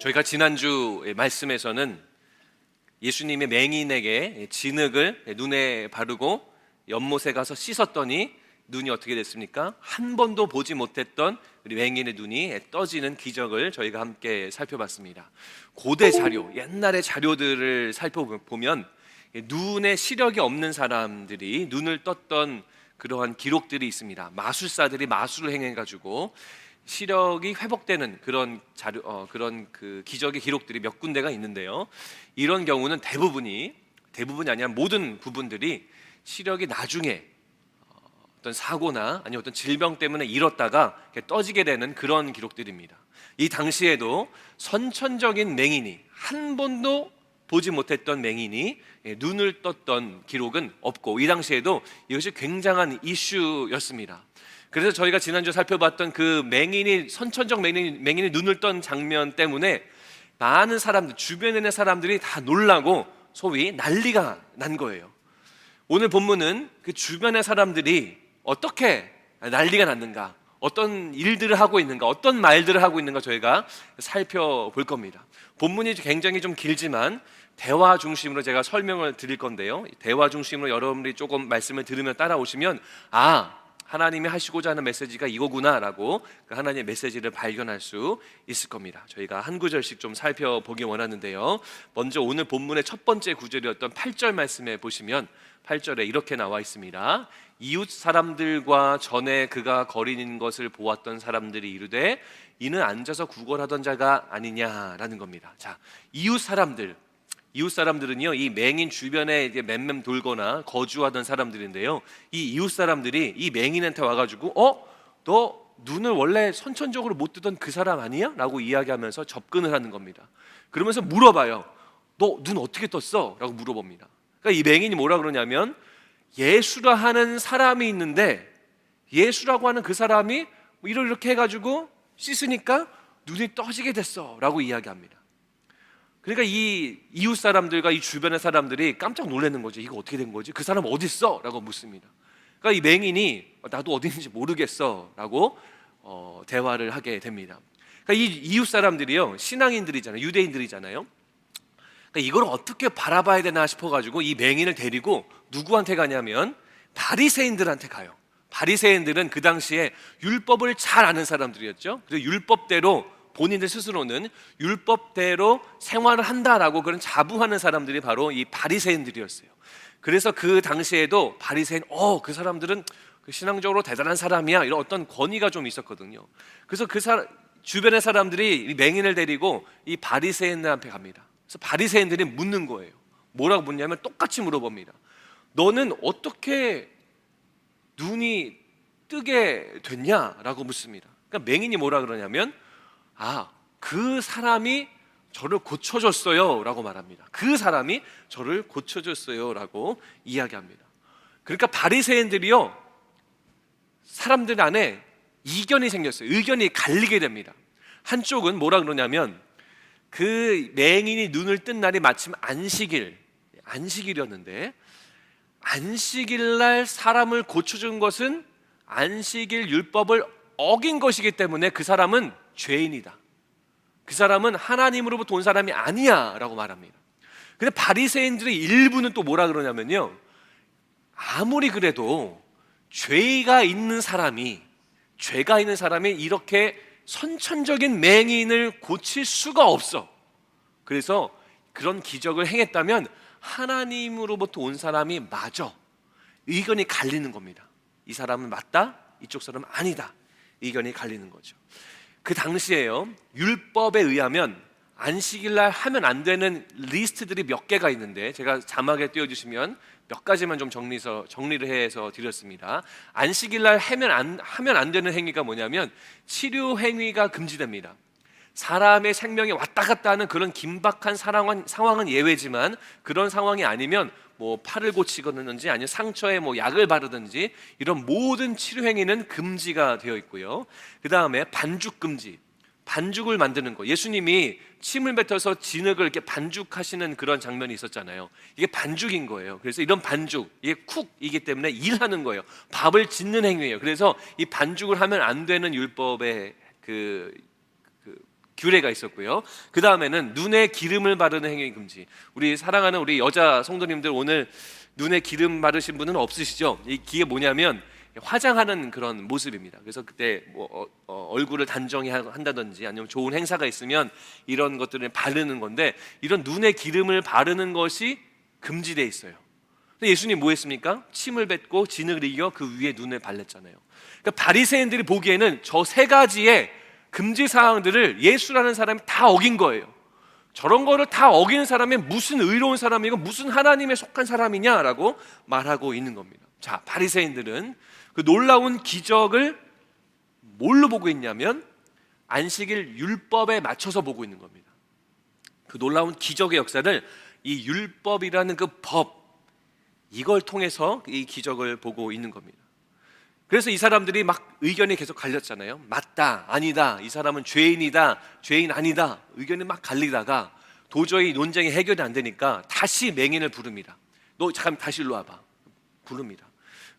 저희가 지난주 말씀에서는 예수님의 맹인에게 진흙을 눈에 바르고 연못에 가서 씻었더니 눈이 어떻게 됐습니까? 한 번도 보지 못했던 우리 맹인의 눈이 떠지는 기적을 저희가 함께 살펴봤습니다. 고대 자료, 옛날의 자료들을 살펴보면 눈에 시력이 없는 사람들이 눈을 떴던 그러한 기록들이 있습니다. 마술사들이 마술을 행해가지고 시력이 회복되는 그런 자료, 그런 그 기적의 기록들이 몇 군데가 있는데요. 이런 경우는 대부분이 아니라 모든 부분들이 시력이 나중에 어떤 사고나 아니면 어떤 질병 때문에 잃었다가 떠지게 되는 그런 기록들입니다. 이 당시에도 선천적인 맹인이, 한 번도 보지 못했던 맹인이 눈을 떴던 기록은 없고, 이 당시에도 이것이 굉장한 이슈였습니다. 그래서 저희가 지난주 살펴봤던 그 선천적 맹인이 눈을 떤 장면 때문에 많은 사람들, 주변에 있는 사람들이 다 놀라고 소위 난리가 난 거예요. 오늘 본문은 그 주변의 사람들이 어떻게 난리가 났는가, 어떤 일들을 하고 있는가, 어떤 말들을 하고 있는가 저희가 살펴볼 겁니다. 본문이 굉장히 좀 길지만 대화 중심으로 제가 설명을 드릴 건데요, 대화 중심으로 여러분들이 조금 말씀을 들으며 따라오시면 하나님이 하시고자 하는 메시지가 이거구나 라고 그 하나님의 메시지를 발견할 수 있을 겁니다. 저희가 한 구절씩 좀 살펴보기 원하는데요, 먼저 오늘 본문의 첫 번째 구절이었던 8절 말씀에 보시면 8절에 이렇게 나와 있습니다. 이웃 사람들과 전에 그가 거리는 것을 보았던 사람들이 이르되 이는 앉아서 구걸하던 자가 아니냐라는 겁니다. 자, 이웃 사람들은요, 이 맹인 주변에 이제 맴맴 돌거나 거주하던 사람들인데요, 이 이웃 사람들이 이 맹인한테 와가지고 너 눈을 원래 선천적으로 못 뜨던 그 사람 아니야? 라고 이야기하면서 접근을 하는 겁니다. 그러면서 물어봐요. 너 눈 어떻게 떴어? 라고 물어봅니다. 그러니까 이 맹인이 뭐라 그러냐면, 예수라 하는 사람이 있는데 예수라고 하는 그 사람이 이렇게 해가지고 씻으니까 눈이 떠지게 됐어 라고 이야기합니다. 그러니까 이 이웃 사람들과 이 주변의 사람들이 깜짝 놀라는 거죠. 이거 어떻게 된 거지? 그 사람 어디 있어? 라고 묻습니다. 그러니까 이 맹인이 나도 어디 있는지 모르겠어 라고 대화를 하게 됩니다. 그러니까 이 이웃 사람들이요, 신앙인들이잖아요, 유대인들이잖아요. 그러니까 이걸 어떻게 바라봐야 되나 싶어가지고 이 맹인을 데리고 누구한테 가냐면 바리새인들한테 가요. 바리새인들은 그 당시에 율법을 잘 아는 사람들이었죠. 그래서 율법대로, 본인들 스스로는 율법대로 생활을 한다라고 그런 자부하는 사람들이 바로 이 바리새인들이었어요. 그래서 그 당시에도 바리새인, 그 사람들은 신앙적으로 대단한 사람이야, 이런 어떤 권위가 좀 있었거든요. 그래서 주변의 사람들이 이 맹인을 데리고 이 바리새인들한테 갑니다. 그래서 바리새인들이 묻는 거예요. 뭐라고 묻냐면 똑같이 물어봅니다. 너는 어떻게 눈이 뜨게 됐냐라고 묻습니다. 그러니까 맹인이 뭐라 그러냐면 그 사람이 저를 고쳐줬어요 라고 말합니다. 그 사람이 저를 고쳐줬어요 라고 이야기합니다. 그러니까 바리새인들이요, 사람들 안에 이견이 생겼어요. 의견이 갈리게 됩니다. 한쪽은 뭐라 그러냐면, 그 맹인이 눈을 뜬 날이 마침 안식일이었는데, 안식일 날 사람을 고쳐준 것은 안식일 율법을 어긴 것이기 때문에 그 사람은 죄인이다, 그 사람은 하나님으로부터 온 사람이 아니야 라고 말합니다. 근데 바리새인들의 일부는 또 뭐라 그러냐면요, 아무리 그래도 죄가 있는 사람이 이렇게 선천적인 맹인을 고칠 수가 없어. 그래서 그런 기적을 행했다면 하나님으로부터 온 사람이 맞아. 의견이 갈리는 겁니다. 이 사람은 맞다, 이쪽 사람은 아니다. 의견이 갈리는 거죠. 그 당시에요, 율법에 의하면 안식일날 하면 안 되는 리스트들이 몇 개가 있는데, 제가 자막에 띄워주시면 몇 가지만 좀 정리를 해서 드렸습니다. 안식일날 하면 안 되는 행위가 뭐냐면 치료 행위가 금지됩니다. 사람의 생명이 왔다 갔다 하는 그런 긴박한 상황은 예외지만, 그런 상황이 아니면 팔을 고치거든지 아니면 상처에 약을 바르든지 이런 모든 치료 행위는 금지가 되어 있고요. 그 다음에 반죽 금지, 반죽을 만드는 거. 예수님이 침을 뱉어서 진흙을 이렇게 반죽하시는 그런 장면이 있었잖아요. 이게 반죽인 거예요. 그래서 이런 반죽, 이게 쿡이기 때문에 일하는 거예요. 밥을 짓는 행위예요. 그래서 이 반죽을 하면 안 되는 율법의 규례가 있었고요. 그 다음에는 눈에 기름을 바르는 행위 금지. 우리 사랑하는 우리 여자 성도님들, 오늘 눈에 기름 바르신 분은 없으시죠? 이게 뭐냐면 화장하는 그런 모습입니다. 그래서 그때 얼굴을 단정히 한다든지 아니면 좋은 행사가 있으면 이런 것들을 바르는 건데, 이런 눈에 기름을 바르는 것이 금지되어 있어요. 근데 예수님 뭐 했습니까? 침을 뱉고 진흙을 이겨 그 위에 눈을 발랐잖아요. 그러니까 바리새인들이 보기에는 저 세 가지의 금지 사항들을 예수라는 사람이 다 어긴 거예요. 저런 거를 다 어기는 사람이 무슨 의로운 사람이고 무슨 하나님에 속한 사람이냐라고 말하고 있는 겁니다. 자, 바리새인들은 그 놀라운 기적을 뭘로 보고 있냐면 안식일 율법에 맞춰서 보고 있는 겁니다. 그 놀라운 기적의 역사를 이 율법이라는 그 법, 이걸 통해서 이 기적을 보고 있는 겁니다. 그래서 이 사람들이 막 의견이 계속 갈렸잖아요. 맞다, 아니다, 이 사람은 죄인이다, 죄인 아니다, 의견이 막 갈리다가 도저히 논쟁이 해결이 안 되니까 다시 맹인을 부릅니다. 너 잠깐 다시 일로 와봐. 부릅니다.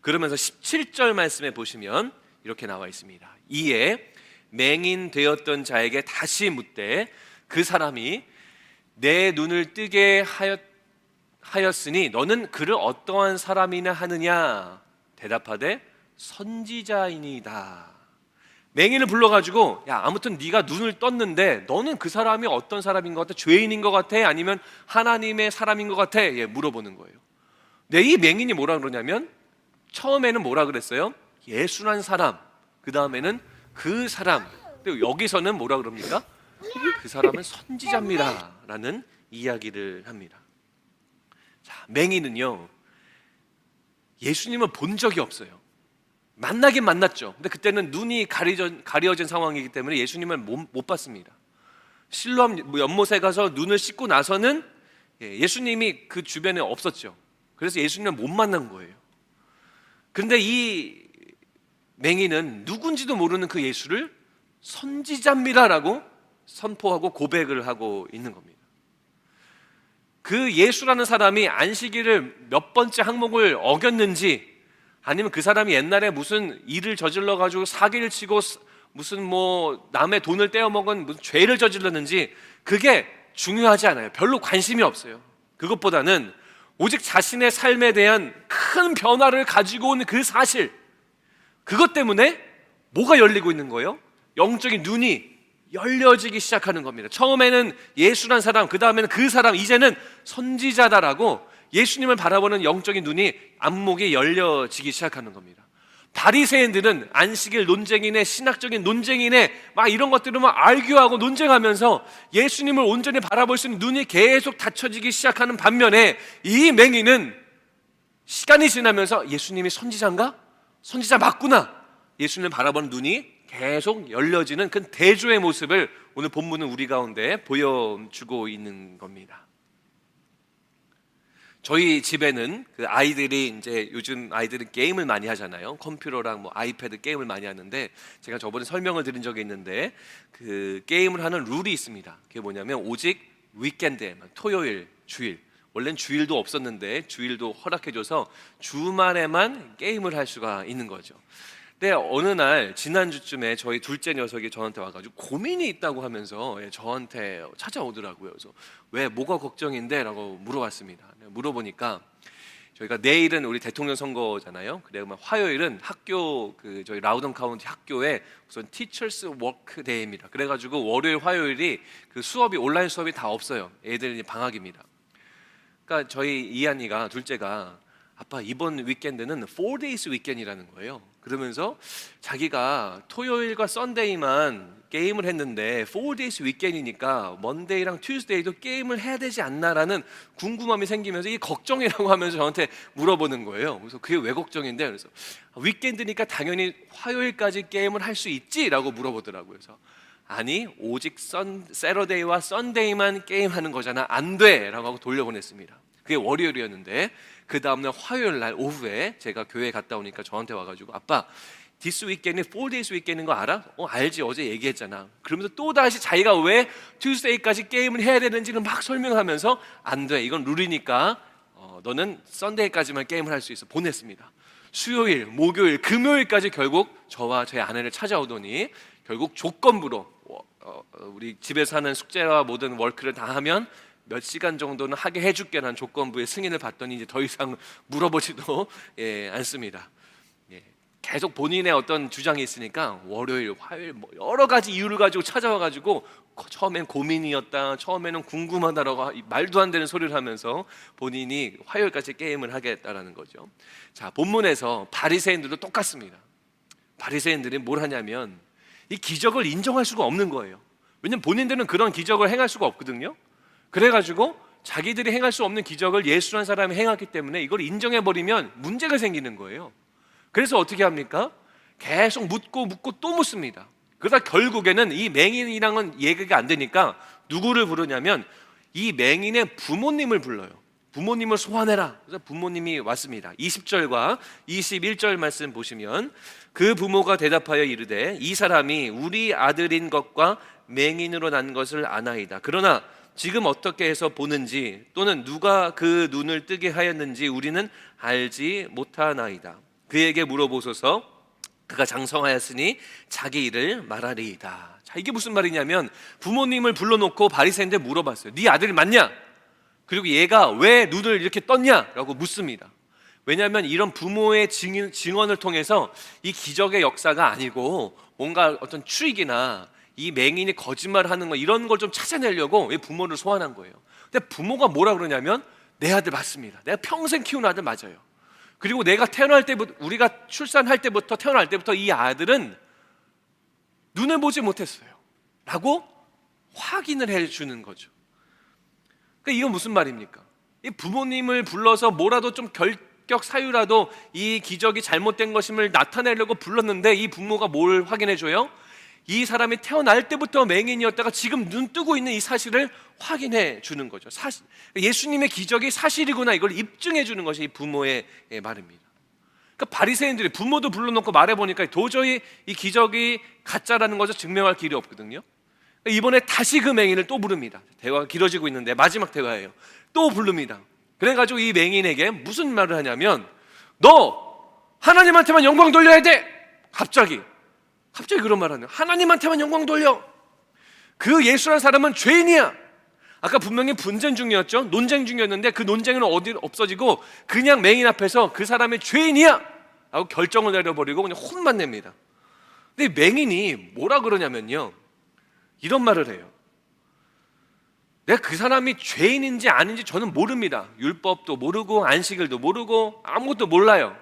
그러면서 17절 말씀에 보시면 이렇게 나와 있습니다. 이에 맹인 되었던 자에게 다시 묻되 그 사람이 내 눈을 뜨게 하였으니 너는 그를 어떠한 사람이나 하느냐? 대답하되 선지자이니이다. 맹인을 불러가지고, 야, 아무튼 네가 눈을 떴는데 너는 그 사람이 어떤 사람인 것 같아? 죄인인 것 같아? 아니면 하나님의 사람인 것 같아? 물어보는 거예요. 네, 이 맹인이 뭐라 그러냐면 처음에는 뭐라 그랬어요? 예수란 사람, 그 다음에는 그 사람. 근데 여기서는 뭐라 그럽니까? 그 사람은 선지자입니다 라는 이야기를 합니다. 자, 맹인은요, 예수님을 본 적이 없어요. 만나긴 만났죠. 근데 그때는 눈이 가려진 상황이기 때문에 예수님을 못 봤습니다. 실로암 연못에 가서 눈을 씻고 나서는 예수님이 그 주변에 없었죠. 그래서 예수님을 못 만난 거예요. 그런데 이 맹인은 누군지도 모르는 그 예수를 선지자입니다라고 선포하고 고백을 하고 있는 겁니다. 그 예수라는 사람이 안식일을 몇 번째 항목을 어겼는지, 아니면 그 사람이 옛날에 무슨 일을 저질러 가지고 사기를 치고 무슨 남의 돈을 떼어먹은 무슨 죄를 저질렀는지 그게 중요하지 않아요. 별로 관심이 없어요. 그것보다는 오직 자신의 삶에 대한 큰 변화를 가지고 온 그 사실, 그것 때문에 뭐가 열리고 있는 거예요? 영적인 눈이 열려지기 시작하는 겁니다. 처음에는 예수란 사람, 그 다음에는 그 사람, 이제는 선지자다라고 예수님을 바라보는 영적인 눈이, 안목이 열려지기 시작하는 겁니다. 바리새인들은 안식일 논쟁이네, 신학적인 논쟁이네, 막 이런 것들을 막 알교하고 논쟁하면서 예수님을 온전히 바라볼 수 있는 눈이 계속 닫혀지기 시작하는 반면에 이 맹인은 시간이 지나면서 예수님이 선지자인가? 선지자 맞구나. 예수님을 바라보는 눈이 계속 열려지는 그 대조의 모습을 오늘 본문은 우리 가운데 보여주고 있는 겁니다. 저희 집에는 그 아이들이 이제 요즘 아이들은 게임을 많이 하잖아요. 컴퓨터랑 아이패드 게임을 많이 하는데, 제가 저번에 설명을 드린 적이 있는데 그 게임을 하는 룰이 있습니다. 그게 뭐냐면 오직 위켄드에만, 토요일, 주일, 원래는 주일도 없었는데 주일도 허락해줘서 주말에만 게임을 할 수가 있는 거죠. 근데 어느 날 지난주쯤에 저희 둘째 녀석이 저한테 와가지고 고민이 있다고 하면서 저한테 찾아오더라고요. 그래서 왜, 뭐가 걱정인데? 라고 물어봤습니다. 물어보니까 저희가 내일은 우리 대통령 선거잖아요. 그러면 화요일은 학교, 저희 라우던 카운티 학교에 우선 티처스 워크 데이입니다. 그래가지고 월요일, 화요일이 그 수업이, 온라인 수업이 다 없어요. 애들이 방학입니다. 그러니까 저희 이한이가, 둘째가, 아빠 이번 위켄드는 4days 위켄이라는 거예요. 그러면서 자기가 토요일과 썬데이만 게임을 했는데 4days 위켄이니까 먼데이랑 튜스데이도 게임을 해야 되지 않나라는 궁금함이 생기면서 이게 걱정이라고 하면서 저한테 물어보는 거예요. 그래서 그게 왜 걱정인데? 그래서 위켄드니까 당연히 화요일까지 게임을 할 수 있지라고 물어보더라고요. 그래서 아니, 오직 세러데이와 썬데이만 게임하는 거잖아, 안 돼라고 하고 돌려보냈습니다. 그게 월요일이었는데 그 다음날 화요일 날 오후에 제가 교회 갔다 오니까 저한테 와가지고, 아빠 디스 위켄이 4days 위켄인 거 알아? 알지, 어제 얘기했잖아. 그러면서 또다시 자기가 왜 투스데이까지 게임을 해야 되는지는 막 설명하면서, 안 돼, 이건 룰이니까 너는 썬데이까지만 게임을 할 수 있어, 보냈습니다. 수요일, 목요일, 금요일까지 결국 저와 제 아내를 찾아오더니 결국 조건부로 우리 집에서 하는 숙제와 모든 워크를 다 하면 몇 시간 정도는 하게 해줄게라는 조건부의 승인을 받더니 이제 더 이상 물어보지도 않습니다. 계속 본인의 어떤 주장이 있으니까 월요일, 화요일 뭐 여러 가지 이유를 가지고 찾아와가지고 처음엔 고민이었다, 처음에는 궁금하다라고 말도 안 되는 소리를 하면서 본인이 화요일까지 게임을 하겠다라는 거죠. 자, 본문에서 바리새인들도 똑같습니다. 바리새인들이 뭘 하냐면 이 기적을 인정할 수가 없는 거예요. 왜냐면 본인들은 그런 기적을 행할 수가 없거든요. 그래가지고 자기들이 행할 수 없는 기적을 예수라는 사람이 행했기 때문에 이걸 인정해버리면 문제가 생기는 거예요. 그래서 어떻게 합니까? 계속 묻고 또 묻습니다. 그러다 결국에는 이 맹인이랑은 얘기가 안 되니까 누구를 부르냐면 이 맹인의 부모님을 불러요. 부모님을 소환해라. 그래서 부모님이 왔습니다. 20절과 21절 말씀 보시면 그 부모가 대답하여 이르되 이 사람이 우리 아들인 것과 맹인으로 난 것을 아나이다. 그러나 지금 어떻게 해서 보는지 또는 누가 그 눈을 뜨게 하였는지 우리는 알지 못하나이다. 그에게 물어보소서. 그가 장성하였으니 자기 일을 말하리이다. 자, 이게 무슨 말이냐면 부모님을 불러놓고 바리새인들 물어봤어요. 네 아들이 맞냐? 그리고 얘가 왜 눈을 이렇게 떴냐? 라고 묻습니다. 왜냐하면 이런 부모의 증언을 통해서 이 기적의 역사가 아니고 뭔가 어떤 추익이나 이 맹인이 거짓말하는 거 이런 걸 좀 찾아내려고 부모를 소환한 거예요. 근데 부모가 뭐라 그러냐면 내 아들 맞습니다. 내가 평생 키운 아들 맞아요. 그리고 내가 태어날 때부터, 우리가 출산할 때부터 태어날 때부터 이 아들은 눈을 보지 못했어요 라고 확인을 해주는 거죠. 그러니까 이건 무슨 말입니까? 이 부모님을 불러서 뭐라도 좀 결격 사유라도 이 기적이 잘못된 것임을 나타내려고 불렀는데 이 부모가 뭘 확인해줘요? 이 사람이 태어날 때부터 맹인이었다가 지금 눈 뜨고 있는 이 사실을 확인해 주는 거죠. 예수님의 기적이 사실이구나 이걸 입증해 주는 것이 이 부모의 말입니다. 그러니까 바리새인들이 부모도 불러놓고 말해보니까 도저히 이 기적이 가짜라는 것을 증명할 길이 없거든요. 그러니까 이번에 다시 그 맹인을 또 부릅니다. 대화가 길어지고 있는데 마지막 대화예요. 또 부릅니다. 그래가지고 이 맹인에게 무슨 말을 하냐면 너 하나님한테만 영광 돌려야 돼. 갑자기 그런 말을 하네요. 하나님한테만 영광 돌려. 그 예수라는 사람은 죄인이야. 아까 분명히 분쟁 중이었죠. 논쟁 중이었는데 그 논쟁은 어디 없어지고 그냥 맹인 앞에서 그 사람이 죄인이야 라고 결정을 내려버리고 그냥 혼만 냅니다. 근데 맹인이 뭐라 그러냐면요, 이런 말을 해요. 내가 그 사람이 죄인인지 아닌지 저는 모릅니다. 율법도 모르고 안식일도 모르고 아무것도 몰라요.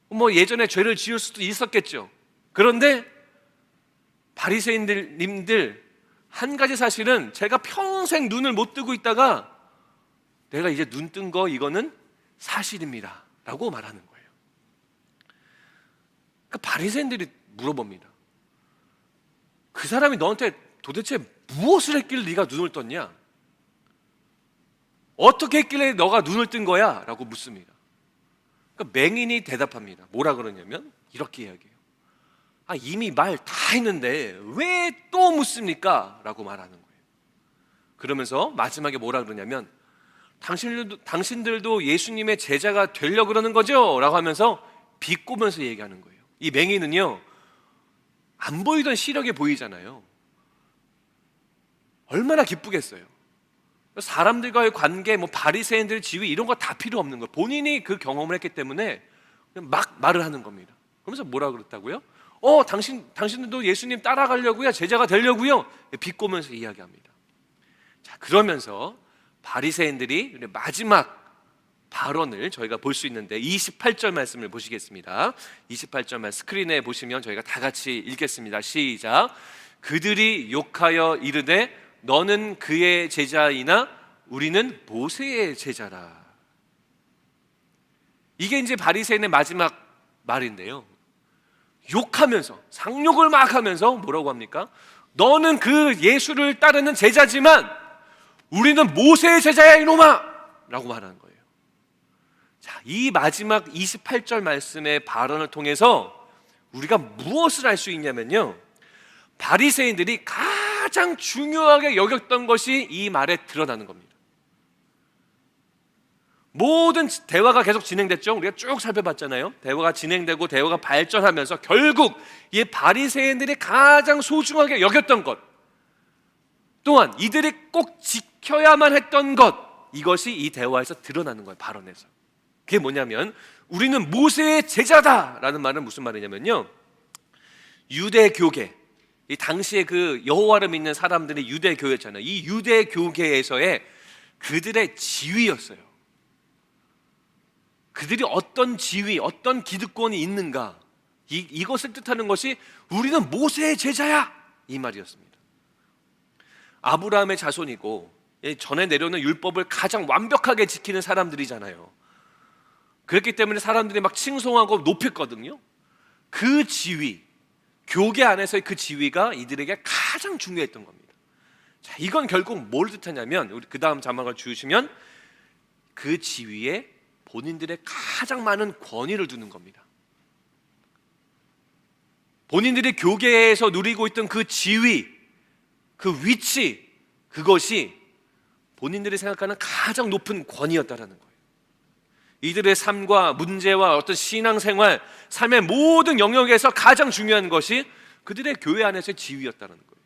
뭐 예전에 죄를 지을 수도 있었겠죠. 그런데 바리새인님들 한 가지 사실은 제가 평생 눈을 못 뜨고 있다가 내가 이제 눈 뜬 거 이거는 사실입니다 라고 말하는 거예요. 그러니까 바리새인들이 물어봅니다. 그 사람이 너한테 도대체 무엇을 했길래 네가 눈을 떴냐? 어떻게 했길래 너가 눈을 뜬 거야? 라고 묻습니다. 그러니까 맹인이 대답합니다. 뭐라 그러냐면 이렇게 이야기해요. 이미 말 다 했는데 왜 또 묻습니까? 라고 말하는 거예요. 그러면서 마지막에 뭐라 그러냐면 당신들도 예수님의 제자가 되려고 그러는 거죠? 라고 하면서 비꼬면서 얘기하는 거예요. 이 맹인은요, 안 보이던 시력이 보이잖아요. 얼마나 기쁘겠어요. 사람들과의 관계, 바리새인들 지위 이런 거 다 필요 없는 거예요. 본인이 그 경험을 했기 때문에 막 말을 하는 겁니다. 그러면서 뭐라 그랬다고요? 당신들도 예수님 따라가려고요? 제자가 되려고요? 비꼬면서 이야기합니다. 자, 그러면서 바리새인들이 마지막 발언을 저희가 볼 수 있는데 28절 말씀을 보시겠습니다. 28절 말씀 스크린에 보시면 저희가 다 같이 읽겠습니다. 시작. 그들이 욕하여 이르되 너는 그의 제자이나 우리는 모세의 제자라. 이게 이제 바리새인의 마지막 말인데요. 욕하면서 상욕을 막 하면서 뭐라고 합니까? 너는 그 예수를 따르는 제자지만 우리는 모세의 제자야 이놈아! 라고 말하는 거예요. 자, 이 마지막 28절 말씀의 발언을 통해서 우리가 무엇을 알 수 있냐면요, 바리새인들이 가장 중요하게 여겼던 것이 이 말에 드러나는 겁니다. 모든 대화가 계속 진행됐죠. 우리가 쭉 살펴봤잖아요. 대화가 진행되고 대화가 발전하면서 결국 이 바리새인들이 가장 소중하게 여겼던 것, 또한 이들이 꼭 지켜야만 했던 것, 이것이 이 대화에서 드러나는 거예요. 발언에서. 그게 뭐냐면 우리는 모세의 제자다라는 말은 무슨 말이냐면요, 유대 교계, 이 당시에 그 여호와를 믿는 사람들이 유대 교회였잖아요. 이 유대 교계에서의 그들의 지위였어요. 그들이 어떤 지위, 어떤 기득권이 있는가, 이것을 뜻하는 것이 우리는 모세의 제자야, 이 말이었습니다. 아브라함의 자손이고 전에 내려오는 율법을 가장 완벽하게 지키는 사람들이잖아요. 그렇기 때문에 사람들이 막 칭송하고 높였거든요. 그 지위, 교계 안에서의 그 지위가 이들에게 가장 중요했던 겁니다. 자, 이건 결국 뭘 뜻하냐면, 우리 그 다음 자막을 주시면 그 지위에 본인들의 가장 많은 권위를 두는 겁니다. 본인들이 교계에서 누리고 있던 그 지위, 그 위치, 그것이 본인들이 생각하는 가장 높은 권위였다라는 거예요. 이들의 삶과 문제와 어떤 신앙생활, 삶의 모든 영역에서 가장 중요한 것이 그들의 교회 안에서의 지위였다는 거예요.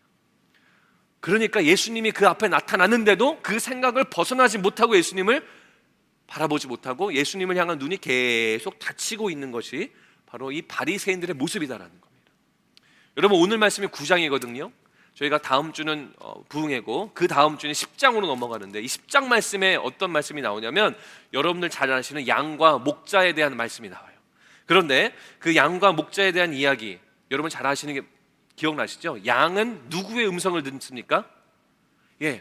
그러니까 예수님이 그 앞에 나타났는데도 그 생각을 벗어나지 못하고 예수님을 바라보지 못하고 예수님을 향한 눈이 계속 닫히고 있는 것이 바로 이 바리새인들의 모습이다라는 겁니다. 여러분, 오늘 말씀이 9장이거든요. 저희가 다음 주는 부흥회고 그 다음 주는 10장으로 넘어가는데, 이 10장 말씀에 어떤 말씀이 나오냐면 여러분들 잘 아시는 양과 목자에 대한 말씀이 나와요. 그런데 그 양과 목자에 대한 이야기, 여러분 잘 아시는 게 기억나시죠? 양은 누구의 음성을 듣습니까?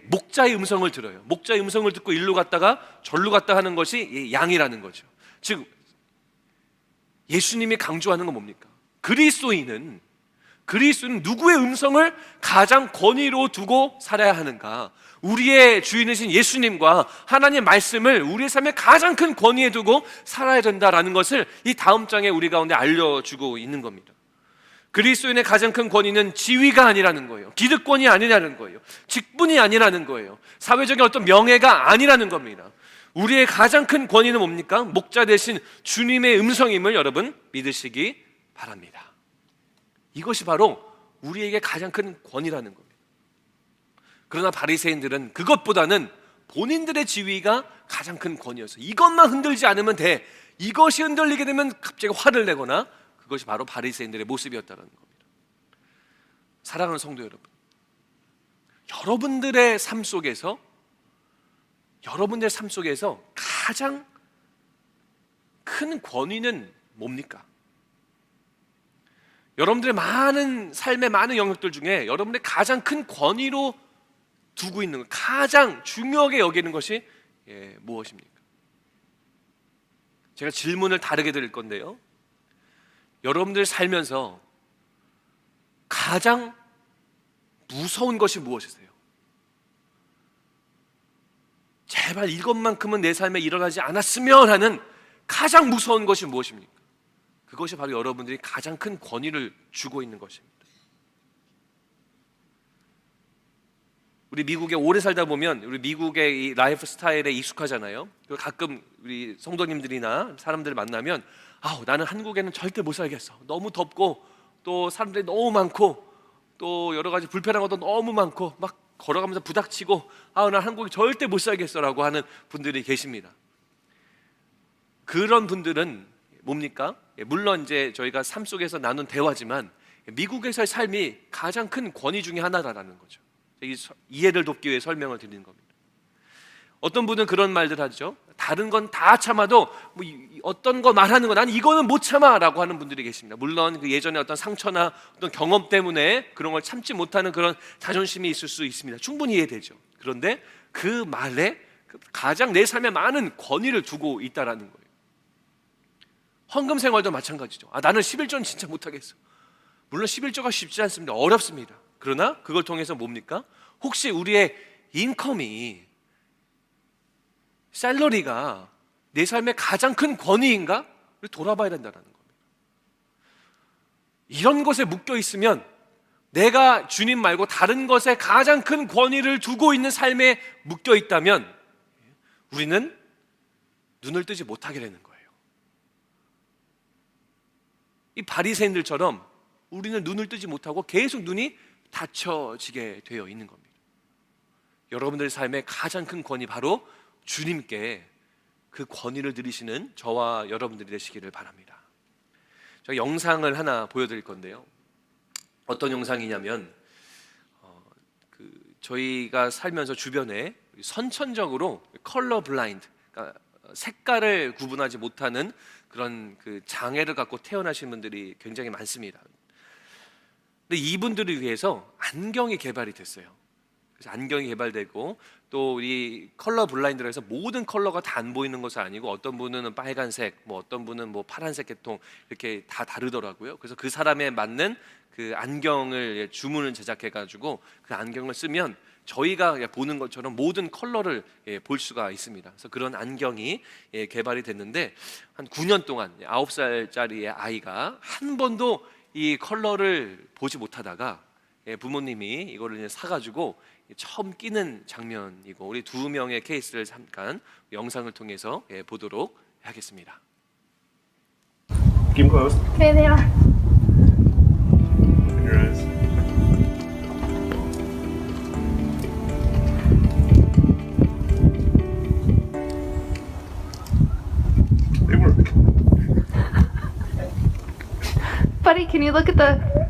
목자의 음성을 들어요. 목자의 음성을 듣고 일로 갔다가 절로 갔다 하는 것이 양이라는 거죠. 즉 예수님이 강조하는 건 뭡니까? 그리스도인은 누구의 음성을 가장 권위로 두고 살아야 하는가? 우리의 주인이신 예수님과 하나님의 말씀을 우리의 삶의 가장 큰 권위에 두고 살아야 된다라는 것을 이 다음 장에 우리 가운데 알려주고 있는 겁니다. 그리스도인의 가장 큰 권위는 지위가 아니라는 거예요. 기득권이 아니라는 거예요. 직분이 아니라는 거예요. 사회적인 어떤 명예가 아니라는 겁니다. 우리의 가장 큰 권위는 뭡니까? 목자 대신 주님의 음성임을 여러분 믿으시기 바랍니다. 이것이 바로 우리에게 가장 큰 권위라는 겁니다. 그러나 바리새인들은 그것보다는 본인들의 지위가 가장 큰 권위였어요. 이것만 흔들지 않으면 돼. 이것이 흔들리게 되면 갑자기 화를 내거나, 그것이 바로 바리새인들의 모습이었다는 겁니다. 사랑하는 성도 여러분, 여러분들의 삶 속에서 가장 큰 권위는 뭡니까? 여러분들의 많은 삶의 많은 영역들 중에 여러분의 가장 큰 권위로 두고 있는 것, 가장 중요하게 여기는 것이 무엇입니까? 제가 질문을 다르게 드릴 건데요, 여러분들 살면서 가장 무서운 것이 무엇이세요? 제발 이것만큼은 내 삶에 일어나지 않았으면 하는 가장 무서운 것이 무엇입니까? 그것이 바로 여러분들이 가장 큰 권위를 주고 있는 것입니다. 우리 미국에 오래 살다 보면 우리 미국의 이 라이프 스타일에 익숙하잖아요. 가끔 우리 성도님들이나 사람들을 만나면 나는 한국에는 절대 못 살겠어. 너무 덥고 또 사람들이 너무 많고 또 여러 가지 불편한 것도 너무 많고 막 걸어가면서 부닥치고 난 한국에 절대 못 살겠어라고 하는 분들이 계십니다. 그런 분들은 뭡니까? 물론 이제 저희가 삶 속에서 나눈 대화지만 미국에서의 삶이 가장 큰 권위 중에 하나라는 거죠. 이해를 돕기 위해 설명을 드리는 겁니다. 어떤 분은 그런 말들 하죠. 다른 건 다 참아도 어떤 거 말하는 거 난 이거는 못 참아라고 하는 분들이 계십니다. 물론 그 예전에 어떤 상처나 어떤 경험 때문에 그런 걸 참지 못하는 그런 자존심이 있을 수 있습니다. 충분히 이해되죠. 그런데 그 말에 가장 내 삶에 많은 권위를 두고 있다라는 거예요. 헌금 생활도 마찬가지죠. 나는 11조는 진짜 못하겠어. 물론 11조가 쉽지 않습니다. 어렵습니다. 그러나 그걸 통해서 뭡니까? 혹시 우리의 인컴이, 샐러리가 내 삶의 가장 큰 권위인가? 돌아봐야 된다는 겁니다. 이런 것에 묶여 있으면, 내가 주님 말고 다른 것에 가장 큰 권위를 두고 있는 삶에 묶여 있다면 우리는 눈을 뜨지 못하게 되는 거예요. 이 바리새인들처럼 우리는 눈을 뜨지 못하고 계속 눈이 닫혀지게 되어 있는 겁니다. 여러분들의 삶의 가장 큰 권위 바로 주님께 그 권위를 드리시는 저와 여러분들이 되시기를 바랍니다. 제가 영상을 하나 보여드릴 건데요. 어떤 영상이냐면 저희가 살면서 주변에 선천적으로 컬러 블라인드, 그러니까 색깔을 구분하지 못하는 그런 그 장애를 갖고 태어나신 분들이 굉장히 많습니다. 근데 이분들을 위해서 안경이 개발이 됐어요. 그래서 안경이 개발되고 또 이 컬러 블라인드로 해서 모든 컬러가 다 안 보이는 것은 아니고 어떤 분은 빨간색, 뭐 어떤 분은 뭐 파란색 계통 이렇게 다 다르더라고요. 그래서 그 사람에 맞는 그 안경을 주문을 제작해 가지고 그 안경을 쓰면 저희가 보는 것처럼 모든 컬러를 볼 수가 있습니다. 그래서 그런 안경이 개발이 됐는데 한 9년 동안 9살짜리의 아이가 한 번도 이 컬러를 보지 못하다가 부모님이 이거를 사가지고 처음 끼는 장면이고, 우리 두 명의 케이스를 잠깐 영상을 통해서 보도록 하겠습니다. Keep close. Okay, they are. Open your eyes. They work. Buddy, can you look at the...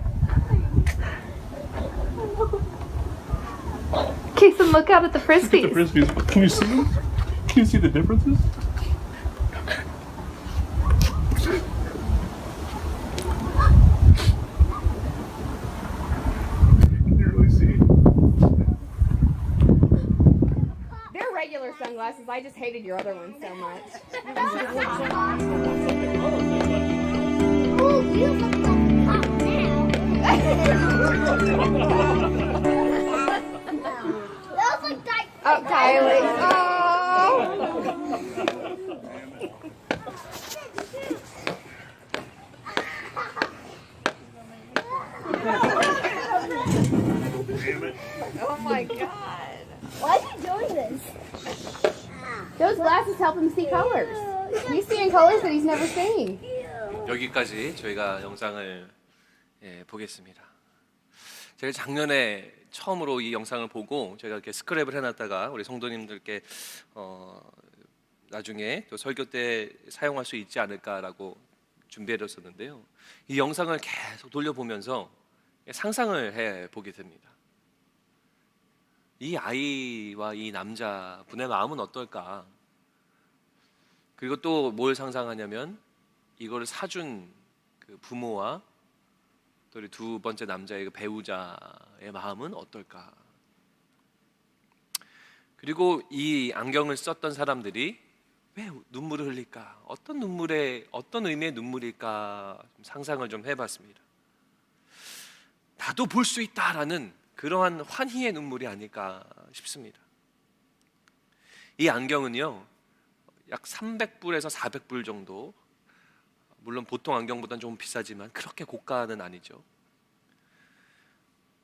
Kason, look out at the Look at the frisbees. frisbees. Can you see them? Can you see the differences? Can you really see? They're regular sunglasses. I just hated your other ones so much. Oh, you look like a cop now. Those look like Oh, Kylie. Oh. Damn it. Oh my God. Why are you doing this? Those glasses help him see colors. He's seeing colors that he's never seen. 여기까지 저희가 영상을 보겠습니다. 제가 작년에 처음으로 이 영상을 보고 제가 이렇게 스크랩을 해놨다가 우리 성도님들께 나중에 또 설교 때 사용할 수 있지 않을까라고 준비해뒀었는데요. 이 영상을 계속 돌려보면서 상상을 해보게 됩니다. 이 아이와 이 남자분의 마음은 어떨까? 그리고 또 뭘 상상하냐면 이거를 사준 그 부모와 또 우리 두 번째 남자의 그 배우자의 마음은 어떨까? 그리고 이 안경을 썼던 사람들이 왜 눈물을 흘릴까? 어떤 의미의 눈물일까? 상상을 좀 해봤습니다. 나도 볼 수 있다라는 그러한 환희의 눈물이 아닐까 싶습니다. 이 안경은요, 약 300불에서 400불 정도, 물론 보통 안경보다는 좀 비싸지만 그렇게 고가는 아니죠.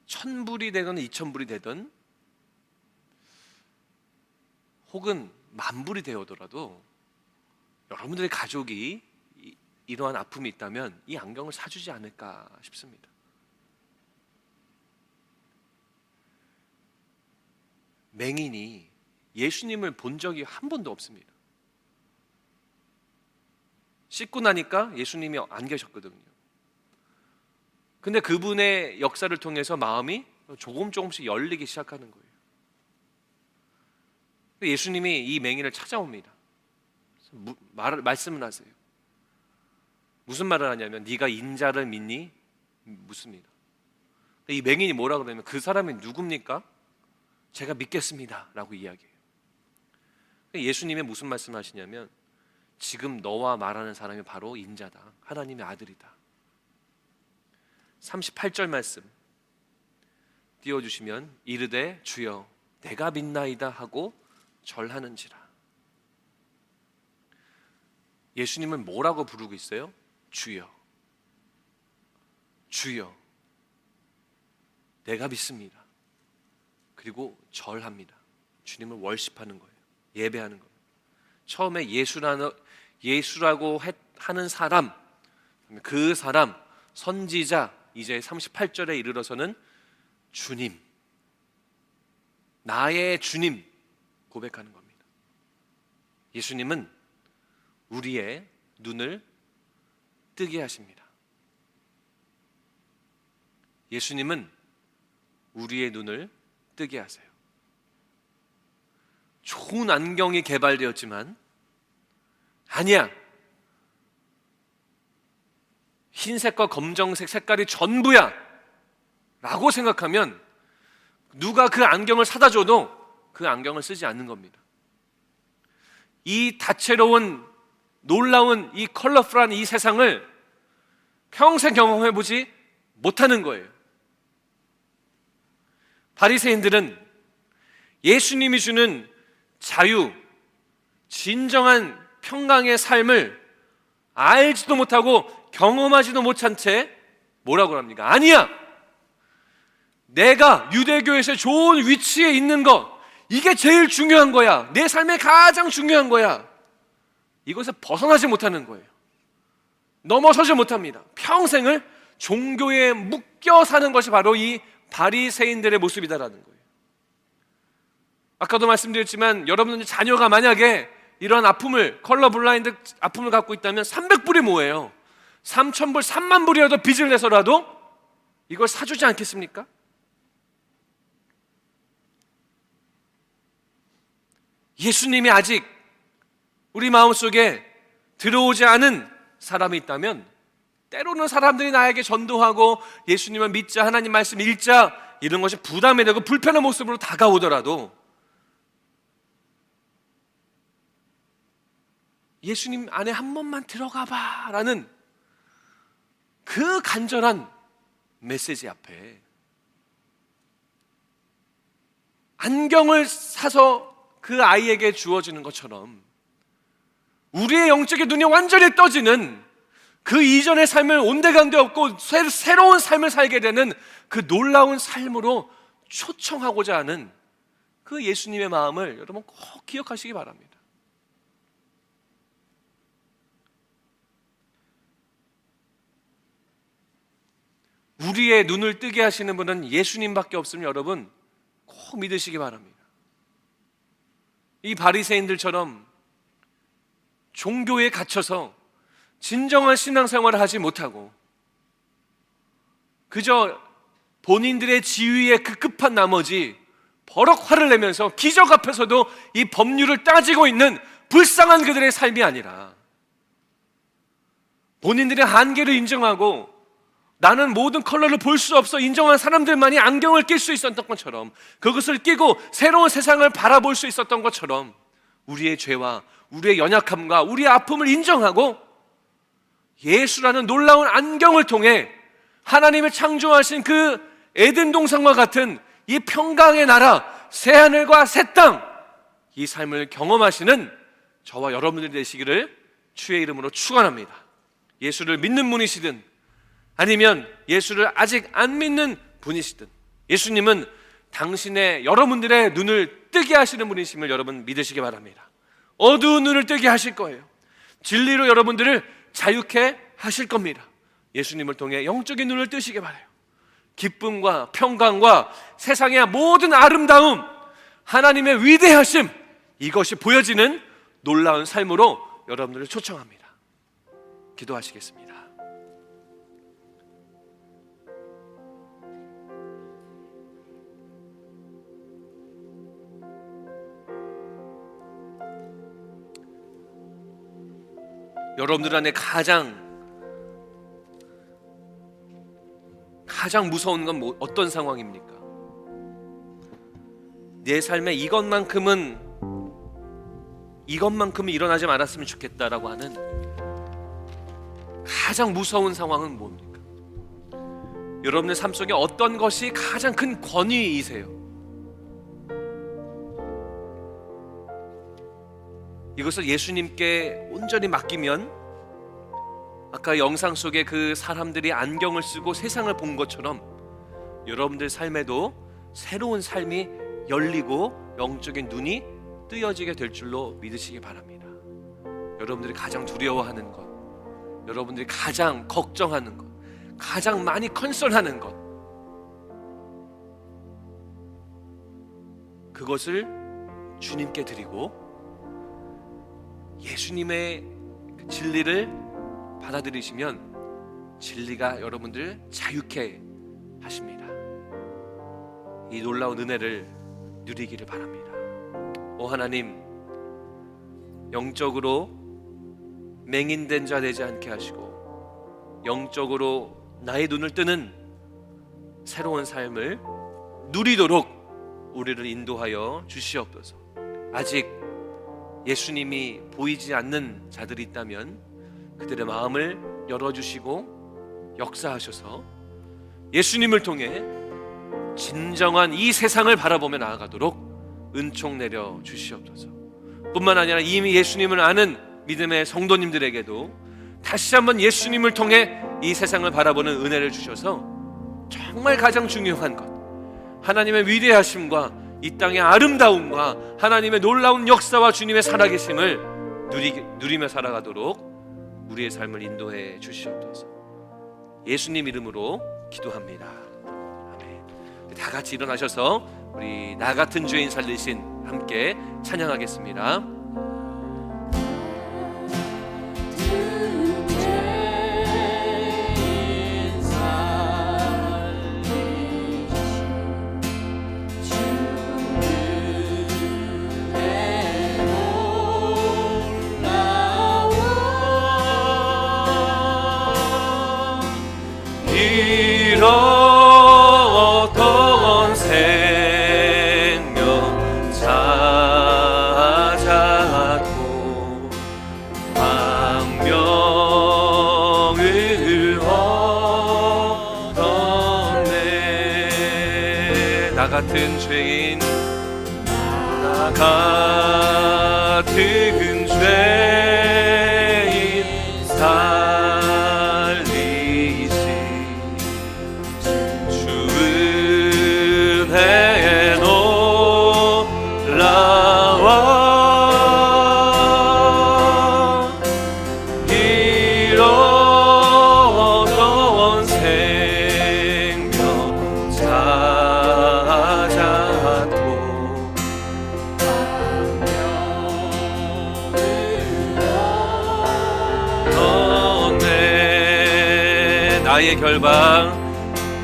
1000불이 되든 2000불이 되든 혹은 10,000불이 되어더라도 여러분들의 가족이 이러한 아픔이 있다면 이 안경을 사주지 않을까 싶습니다. 맹인이 예수님을 본 적이 한 번도 없습니다. 씻고 나니까 예수님이 안 계셨거든요. 근데 그분의 역사를 통해서 마음이 조금씩 열리기 시작하는 거예요. 예수님이 이 맹인을 찾아옵니다. 말씀을 하세요. 무슨 말을 하냐면 네가 인자를 믿니? 묻습니다. 이 맹인이 뭐라 그러냐면 그 사람이 누굽니까? 제가 믿겠습니다 라고 이야기해요. 예수님이 무슨 말씀을 하시냐면 지금 너와 말하는 사람이 바로 인자다, 하나님의 아들이다. 38절 말씀 띄워주시면 이르되 주여 내가 믿나이다 하고 절하는지라. 예수님을 뭐라고 부르고 있어요? 주여, 주여, 내가 믿습니다. 그리고 절합니다. 주님을 월십하는 거예요. 예배하는 거예요. 처음에 예수라고 하는 사람, 그 사람, 선지자, 이제 38절에 이르러서는 주님. 나의 주님 고백하는 겁니다. 예수님은 우리의 눈을 뜨게 하십니다. 예수님은 우리의 눈을 뜨게 하세요. 좋은 안경이 개발되었지만 아니야, 흰색과 검정색 색깔이 전부야 라고 생각하면 누가 그 안경을 사다 줘도 그 안경을 쓰지 않는 겁니다. 이 다채로운 놀라운 이 컬러풀한 이 세상을 평생 경험해보지 못하는 거예요. 바리새인들은 예수님이 주는 자유, 진정한 평강의 삶을 알지도 못하고 경험하지도 못한 채 뭐라고 합니까? 아니야, 내가 유대교에서 좋은 위치에 있는 것, 이게 제일 중요한 거야, 내 삶에 가장 중요한 거야. 이것에 벗어나지 못하는 거예요. 넘어서지 못합니다. 평생을 종교에 묶여 사는 것이 바로 이 바리새인들의 모습이다라는 거예요. 아까도 말씀드렸지만 여러분의 자녀가 만약에 이런 아픔을, 컬러 블라인드 아픔을 갖고 있다면 300불이 뭐예요? 3,000불, 3만 불이라도 빚을 내서라도 이걸 사주지 않겠습니까? 예수님이 아직 우리 마음속에 들어오지 않은 사람이 있다면, 때로는 사람들이 나에게 전도하고 예수님을 믿자, 하나님 말씀 읽자, 이런 것이 부담이 되고 불편한 모습으로 다가오더라도 예수님 안에 한 번만 들어가 봐 라는 그 간절한 메시지 앞에 안경을 사서 그 아이에게 주어지는 것처럼 우리의 영적인 눈이 완전히 떠지는, 그 이전의 삶을 온데간데 없고 새로운 삶을 살게 되는 그 놀라운 삶으로 초청하고자 하는 그 예수님의 마음을 여러분 꼭 기억하시기 바랍니다. 우리의 눈을 뜨게 하시는 분은 예수님밖에 없음을 여러분 꼭 믿으시기 바랍니다. 이 바리새인들처럼 종교에 갇혀서 진정한 신앙생활을 하지 못하고 그저 본인들의 지위에 급급한 나머지 버럭 화를 내면서 기적 앞에서도 이 법률을 따지고 있는 불쌍한 그들의 삶이 아니라, 본인들의 한계를 인정하고 나는 모든 컬러를 볼 수 없어 인정한 사람들만이 안경을 낄 수 있었던 것처럼, 그것을 끼고 새로운 세상을 바라볼 수 있었던 것처럼 우리의 죄와 우리의 연약함과 우리의 아픔을 인정하고 예수라는 놀라운 안경을 통해 하나님을 창조하신 그 에덴 동산과 같은 이 평강의 나라, 새하늘과 새 땅, 이 삶을 경험하시는 저와 여러분들이 되시기를 주의 이름으로 축원합니다. 예수를 믿는 분이시든 아니면 예수를 아직 안 믿는 분이시든, 예수님은 당신의 여러분들의 눈을 뜨게 하시는 분이심을 여러분 믿으시기 바랍니다. 어두운 눈을 뜨게 하실 거예요. 진리로 여러분들을 자유케 하실 겁니다. 예수님을 통해 영적인 눈을 뜨시기 바라요. 기쁨과 평강과 세상의 모든 아름다움, 하나님의 위대하심, 이것이 보여지는 놀라운 삶으로 여러분들을 초청합니다. 기도하시겠습니다. 여러분들 안에 가장 무서운 건 어떤 상황입니까? 내 삶에 이것만큼은 일어나지 말았으면 좋겠다라고 하는 가장 무서운 상황은 뭡니까? 여러분의 삶 속에 어떤 것이 가장 큰 권위이세요? 이것을 예수님께 온전히 맡기면 아까 영상 속에 그 사람들이 안경을 쓰고 세상을 본 것처럼 여러분들 삶에도 새로운 삶이 열리고 영적인 눈이 뜨여지게 될 줄로 믿으시기 바랍니다. 여러분들이 가장 두려워하는 것, 여러분들이 가장 걱정하는 것, 가장 많이 컨설하는 것, 그것을 주님께 드리고 예수님의 그 진리를 받아들이시면 진리가 여러분들 자유케 하십니다. 이 놀라운 은혜를 누리기를 바랍니다. 오 하나님, 영적으로 맹인된 자 되지 않게 하시고 영적으로 나의 눈을 뜨는 새로운 삶을 누리도록 우리를 인도하여 주시옵소서. 아직 예수님이 보이지 않는 자들이 있다면 그들의 마음을 열어주시고 역사하셔서 예수님을 통해 진정한 이 세상을 바라보며 나아가도록 은총 내려 주시옵소서. 뿐만 아니라 이미 예수님을 아는 믿음의 성도님들에게도 다시 한번 예수님을 통해 이 세상을 바라보는 은혜를 주셔서 정말 가장 중요한 것, 하나님의 위대하심과 이 땅의 아름다움과 하나님의 놀라운 역사와 주님의 살아계심을 누리며 살아가도록 우리의 삶을 인도해 주시옵소서. 예수님 이름으로 기도합니다. 아멘. 다 같이 일어나셔서 우리 나 같은 죄인 살리신 함께 찬양하겠습니다. 이로웠던 생명 찾았고 광명을 얻었네. 나 같은 죄인, 나 같은 죄인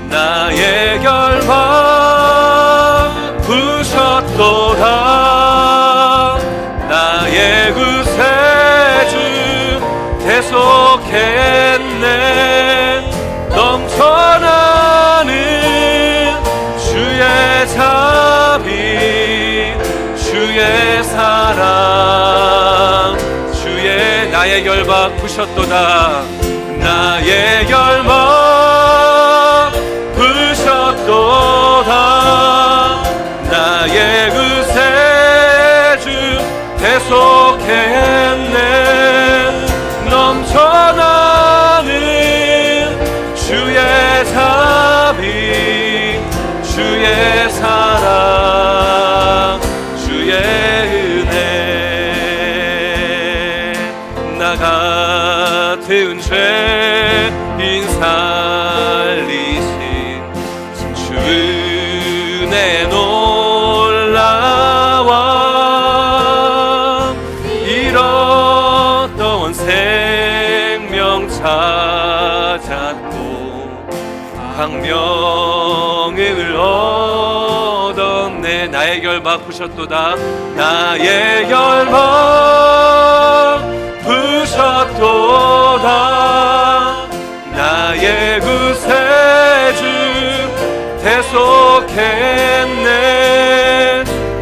나의 결박 부셨도다. 나의 구세주 대속했네. 넘쳐나는 주의 자비, 주의 사랑, 주의 나의 결박 부셨도다. 나의 결박 부셨도다. 나의 구세주 대속했네. 넘쳐나는 주의 자비, 주의 사랑, 주의 은혜. 나 같은 죄인 살리신 주 은혜 놀라워. 잃었던 생명 찾았고 광명을 얻었네. 나의 결박 부셨도다. 나의 결박 부셨도다. 나의 구세주 대속했네.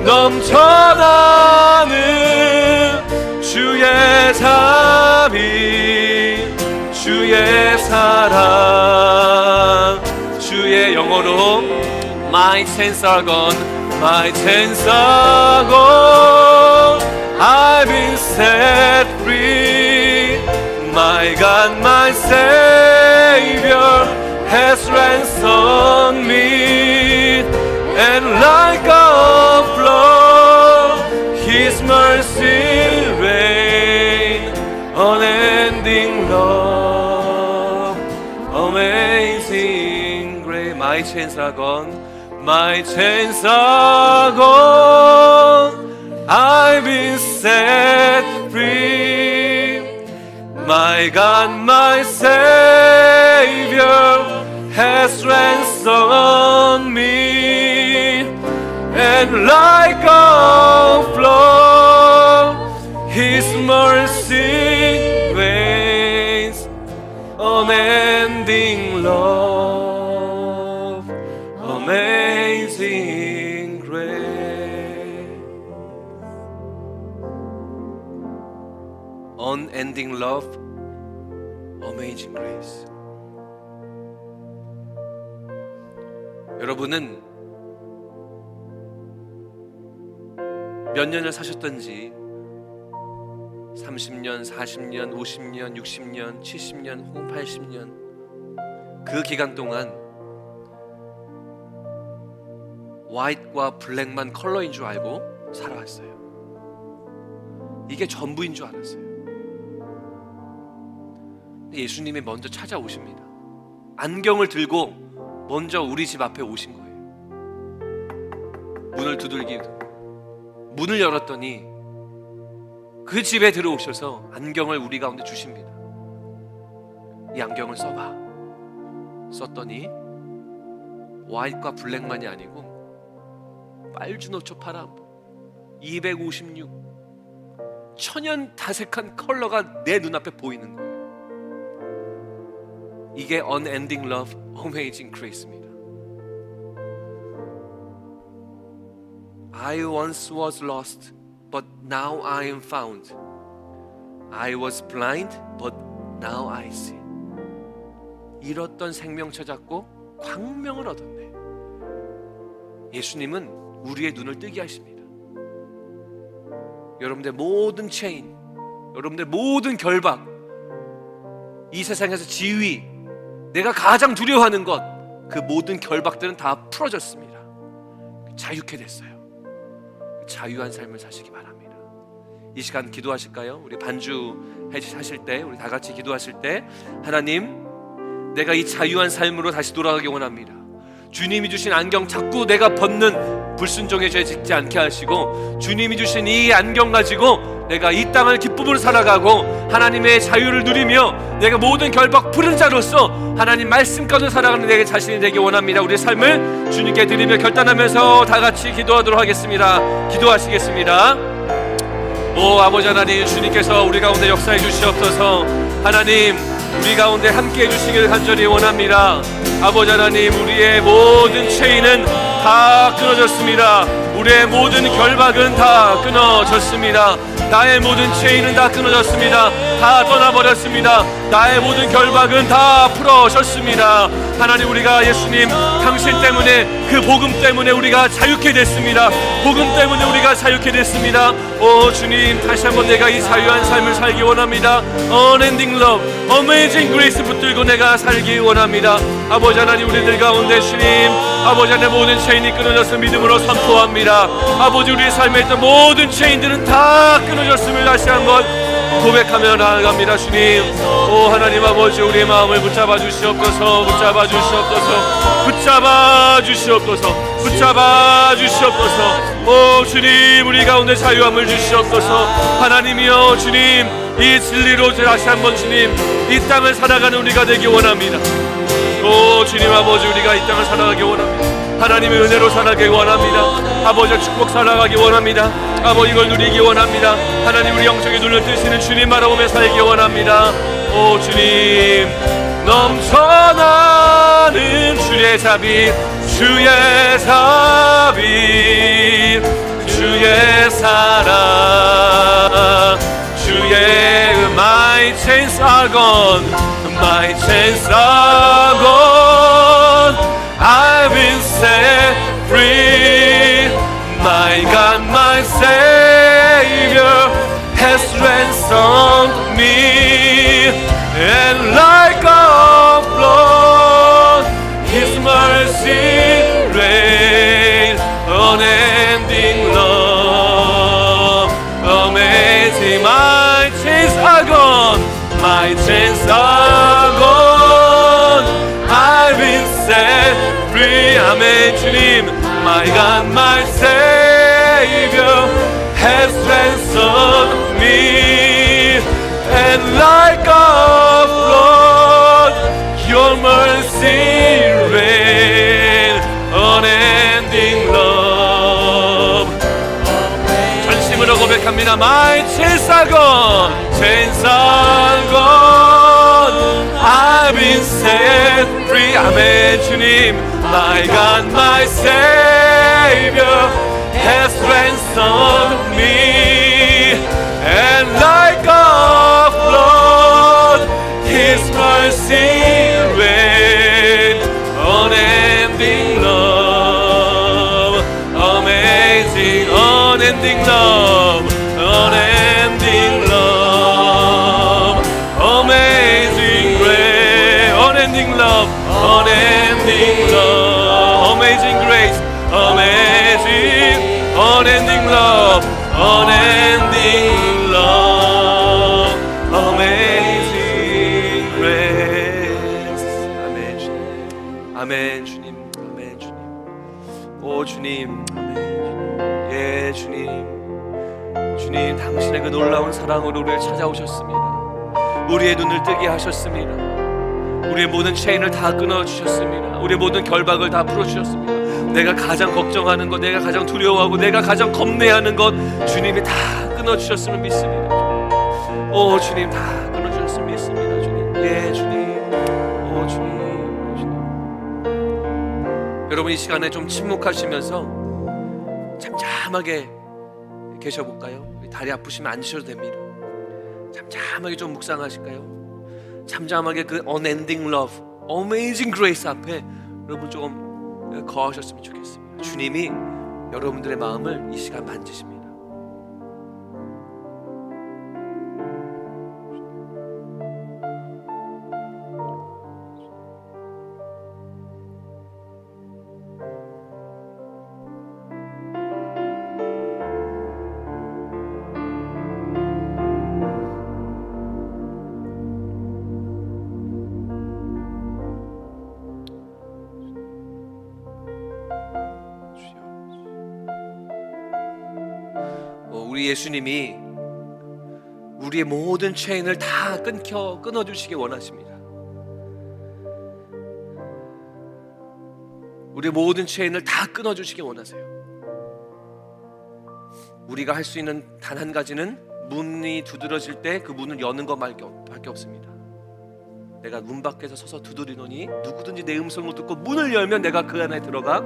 넘쳐나는 주의 자비, 주의 사랑, 주의 영어로 My chains are gone, my chains are gone. I've been set free. My God, my Savior has ransomed me. And like a flood, His mercy reign. Unending love, amazing grace. My chains are gone, my chains are gone. I've been set free. My God, my Savior has ransomed me. And like a flood, His mercy reigns. Unending love, amazing grace. Unending love, amazing grace. 여러분은 몇 년을 사셨던지 30년, 40년, 50년, 60년, 70년, 혹은 80년 그 기간 동안 화이트와 블랙만 컬러인 줄 알고 살아왔어요. 이게 전부인 줄 알았어요. 근데 예수님이 먼저 찾아오십니다. 안경을 들고 먼저 우리 집 앞에 오신 거예요. 문을 두들기고 문을 열었더니 그 집에 들어오셔서 안경을 우리 가운데 주십니다. 이 안경을 써봐. 썼더니 화이트과 블랙만이 아니고 빨주노초 파람 256 천연 다색한 컬러가 내 눈앞에 보이는 거예요. 이게 Unending Love, Amazing Grace입니다. I once was lost, but now I am found. I was blind, but now I see. 잃었던 생명 찾았고 광명을 얻었네. 예수님은 우리의 눈을 뜨게 하십니다. 여러분들 모든 체인, 여러분들 모든 결박, 이 세상에서 지위, 내가 가장 두려워하는 것, 그 모든 결박들은 다 풀어졌습니다. 자유케 됐어요. 자유한 삶을 사시기 바랍니다. 이 시간 기도하실까요? 우리 반주 하실 때, 우리 다 같이 기도하실 때, 하나님, 내가 이 자유한 삶으로 다시 돌아가기 원합니다. 주님이 주신 안경 자꾸 내가 벗는 불순종의 죄 짓지 않게 하시고, 주님이 주신 이 안경 가지고 내가 이 땅을 기쁨으로 살아가고 하나님의 자유를 누리며 내가 모든 결박 푸른 자로서 하나님 말씀 가운데 살아가는 내 자신이 되기 원합니다. 우리의 삶을 주님께 드리며 결단하면서 다 같이 기도하도록 하겠습니다. 기도하시겠습니다. 오 아버지 하나님, 주님께서 우리 가운데 역사해 주시옵소서. 하나님, 우리 가운데 함께 해주시기를 간절히 원합니다. 아버지 하나님, 우리의 모든 체인은 다 끊어졌습니다. 우리의 모든 결박은 다 끊어졌습니다. 나의 모든 체인은 다 끊어졌습니다. 다 떠나버렸습니다. 나의 모든 결박은 다 풀어졌습니다. 하나님, 우리가 예수님 당신 때문에, 그 복음 때문에 우리가 자유케 됐습니다. 복음 때문에 우리가 자유케 됐습니다. 오 주님, 다시 한번 내가 이 자유한 삶을 살기 원합니다. Unending Love, Amazing Grace 붙들고 내가 살기 원합니다. 아버지 하나님, 우리들 가운데 주님, 아버지 하나님 모든 체인이 끊어져서 믿음으로 선포합니다. 아버지, 우리 삶에 있던 모든 체인들은 다 끊어졌음을 다시 한번 고백하며 나아갑니다. 주님, 오 하나님 아버지, 우리의 마음을 붙잡아 주시옵소서. 붙잡아 주시옵소서. 붙잡아 주시옵소서. 붙잡아 주시옵소서. 오 주님, 우리 가운데 자유함을 주시옵소서. 하나님이여 주님, 이 진리로 다시 한번 주님, 이 땅을 살아가는 우리가 되기 원합니다. 오 주님 아버지, 우리가 이 땅을 살아가기 원합니다. 하나님의 은혜로 살아가기 원합니다. 아버지의 축복 살아가기 원합니다. 아버지, 이걸 누리기 원합니다. 하나님, 우리 영적인 눈을 뜨시는 주님 바라보며 살기 원합니다. 오 주님, 넘쳐나는 주의 자비, 주의 자비, 주의 사랑, 주의 My chains are gone, my chains are gone, I've been set free. My God, my Savior has ransomed me, and like a flood, His mercy reigns. Unending love, amazing. My chains are gone, my chains are gone, I've been set free. 아멘. 주님, My God, my Savior has ransomed me, and like a flood, your mercy reign, unending love. 전심으로 고백합니다. My chains are gone, chains are gone, I've been set free. 아멘. 주님, my God, my Savior has ransomed me, and like a flood, His mercy reign, unending love, amazing, unending love, unending love, amazing grace, unending love, unending love, amazing grace, amazing, unending love, unending love, amazing grace. 아멘 주님, 아멘 주님, 아멘 주님, 오 주님, 아멘 주님, 예 주님, 주님 당신의 그 놀라운 사랑으로 우리를 찾아오셨습니다. 우리의 눈을 뜨게 하셨습니다. 우리의 모든 체인을 다 끊어주셨습니다. 우리의 모든 결박을 다 풀어주셨습니다. 내가 가장 걱정하는 것, 내가 가장 두려워하고 내가 가장 겁내하는 것 주님이 다 끊어주셨음을 믿습니다. 오 주님, 다 끊어주셨음을 믿습니다. 주님, 예 주님, 오 주님, 주님. 여러분 이 시간에 좀 침묵하시면서 잠잠하게 계셔볼까요? 다리 아프시면 앉으셔도 됩니다. 잠잠하게 좀 묵상하실까요? 잠잠하게 그 unending love, amazing grace 앞에 여러분 조금 거하셨으면 좋겠습니다. 주님이 여러분들의 마음을 이 시간 만지십니다. 우리 예수님이 우리의 모든 체인을 다 끊어주시기 원하십니다. 우리의 모든 체인을 다 끊어주시기 원하세요. 우리가 할 수 있는 단 한 가지는 문이 두드러질 때 그 문을 여는 것밖에 없습니다. 내가 문 밖에서 서서 두드리노니 누구든지 내 음성을 듣고 문을 열면 내가 그 안에 들어가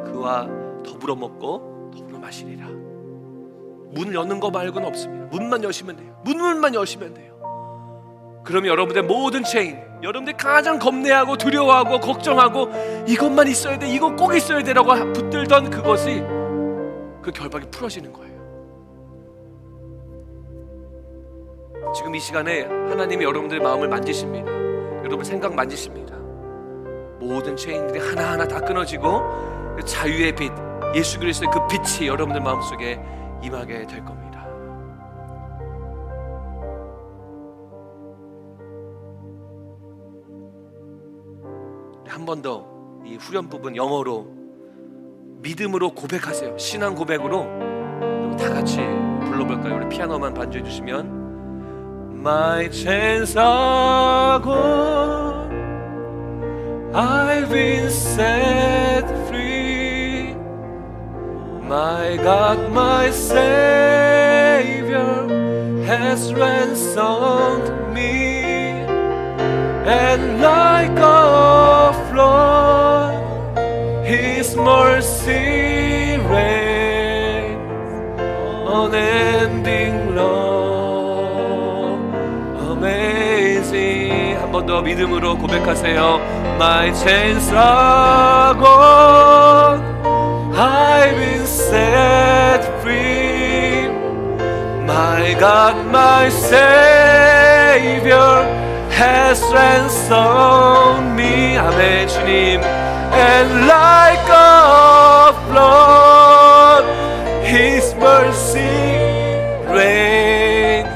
그와 더불어 먹고 더불어 마시리라. 문을 여는 거 말고는 없습니다. 문만 여시면 돼요. 문만 여시면 돼요. 그러면 여러분의 모든 체인, 여러분들이 가장 겁내하고 두려워하고 걱정하고 이것만 있어야 돼, 이거 꼭 있어야 돼라고 붙들던 그것이, 그 결박이 풀어지는 거예요. 지금 이 시간에 하나님이 여러분들의 마음을 만지십니다. 여러분 생각 만지십니다. 모든 체인들이 하나하나 다 끊어지고 그 자유의 빛, 예수 그리스도의 그 빛이 여러분들 마음속에 임하게 될 겁니다. 한 번 더 이 후렴 부분 영어로 믿음으로 고백하세요. 신앙 고백으로 다 같이 불러볼까요? 우리 피아노만 반주해 주시면 My chains are gone, I've been set free, My God, my Savior has ransomed me, and like a flood, His mercy reigns, unending love, amazing. 한 번 더 믿음으로 고백하세요. My chains are gone, I've been set free, My God, my Savior has ransomed me. 아멘. 주님. And like a flood, His mercy reigns,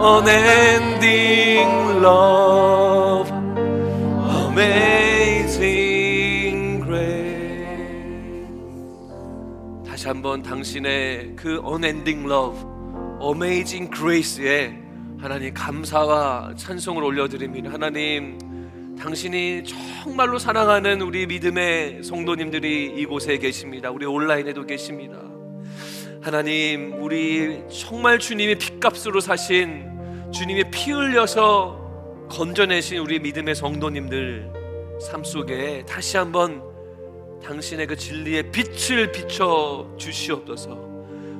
unending love, amazing grace. 한번 당신의 그 unending love, amazing grace에 하나님 감사와 찬송을 올려드립니다. 하나님, 당신이 정말로 사랑하는 우리 믿음의 성도님들이 이곳에 계십니다. 우리 온라인에도 계십니다. 하나님, 우리 정말 주님이 핏값으로 사신, 주님이 피 흘려서 건져내신 우리 믿음의 성도님들 삶 속에 다시 한번 당신의 그 진리의 빛을 비춰 주시옵소서.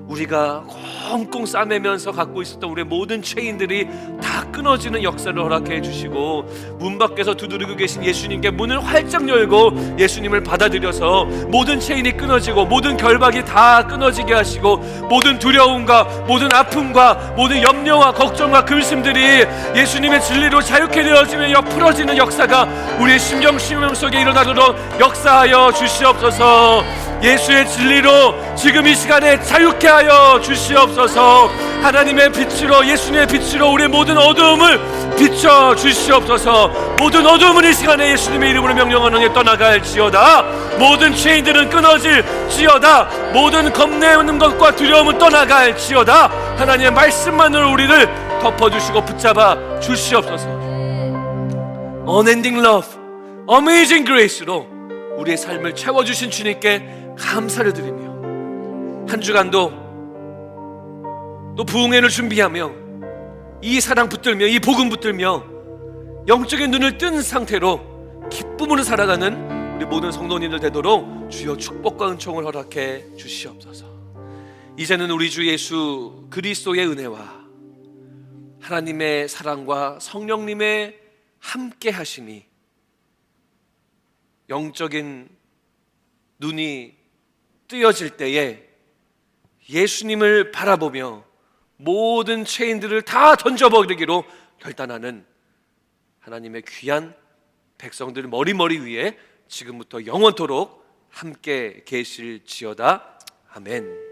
우리가 꽁꽁 싸매면서 갖고 있었던 우리의 모든 체인들이 다 끊어지는 역사를 허락해 주시고, 문 밖에서 두드리고 계신 예수님께 문을 활짝 열고 예수님을 받아들여서 모든 체인이 끊어지고 모든 결박이 다 끊어지게 하시고, 모든 두려움과 모든 아픔과 모든 염려와 걱정과 근심들이 예수님의 진리로 자유케 되어지며 풀어지는 역사가 우리의 심령 속에 일어나도록 역사하여 주시옵소서. 예수의 진리로 지금 이 시간에 자유케 하여 주시옵소서. 하나님의 빛으로, 예수님의 빛으로 우리의 모든 어두움을 비춰 주시옵소서. 모든 어두움은 이 시간에 예수님의 이름으로 명령하노니 떠나갈지어다. 모든 체인들은 끊어질지어다. 모든 겁내는 것과 두려움은 떠나갈지어다. 하나님의 말씀만으로 우리를 덮어주시고 붙잡아 주시옵소서. Unending love, amazing grace로 우리의 삶을 채워주신 주님께 감사를 드리며, 한 주간도 또 부흥회를 준비하며 이 사랑 붙들며 이 복음 붙들며 영적인 눈을 뜬 상태로 기쁨으로 살아가는 우리 모든 성도님들 되도록 주여 축복과 은총을 허락해 주시옵소서. 이제는 우리 주 예수 그리스도의 은혜와 하나님의 사랑과 성령님의 함께 하심이, 영적인 눈이 뜨여질 때에 예수님을 바라보며 모든 체인들을 다 던져버리기로 결단하는 하나님의 귀한 백성들 머리머리 위에 지금부터 영원토록 함께 계실지어다. 아멘.